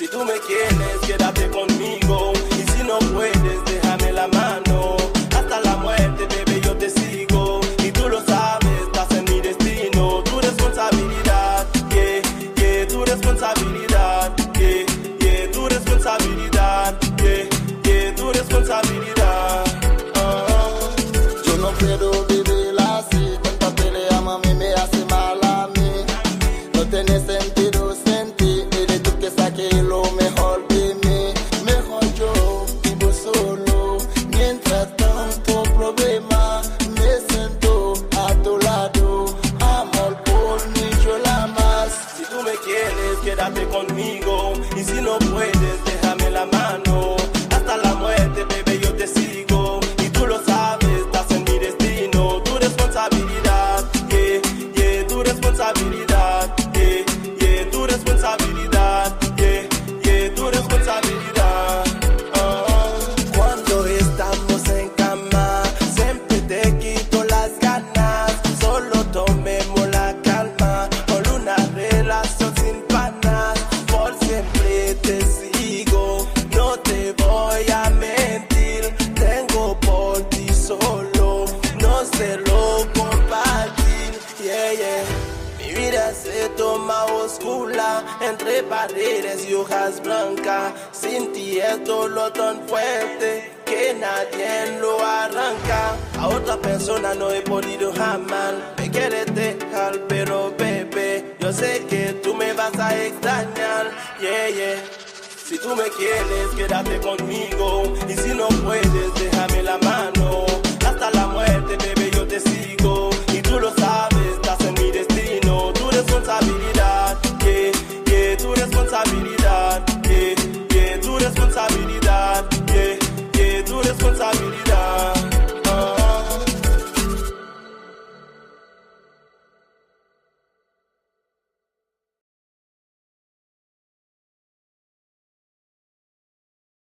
Si tú me quieres, quédate conmigo. Y si no puedes, déjame la mano. Hasta la muerte, bebé, yo te sigo. Y tú lo sabes, estás en mi destino. Tu responsabilidad, yeah, yeah, tu responsabilidad, yeah, yeah, tu responsabilidad, yeah, yeah, tu responsabilidad. Yo no puedo vivir así. Tanta pelea, mami, me hace mal a mí. No tiene sentido sentir. Eres tú que saqué lo mejor de mí. Mejor yo vivo solo. Mientras tanto problema, me siento a tu lado. Amor por mí, yo la más. Si tú me quieres, quédate conmigo. Y si no puedes, déjame la mano. Hasta la muerte, bebé, yo te sigo. Y tú lo sabes, estás en mi destino. Tu responsabilidad, yeah, yeah, tu responsabilidad, yeah, yeah, tu responsabilidad, yeah, yeah, tu responsabilidad. Cuando estamos en cama, siempre te quito las ganas. Solo tomemos la calma, con una relación sin panas. Por siempre te sigo, no te voy a mentir. Tengo por ti solo, no se lo compartir. Yeah, yeah. Mi vida se toma oscura entre paredes y hojas blancas. Sin ti es dolor tan fuerte que nadie lo arranca. A otra persona no he podido jamás. Me quieres dejar, pero bebé, yo sé que tú me vas a extrañar. Yeah, yeah. Si tú me quieres, quédate conmigo. Y si no puedes, déjame la mano.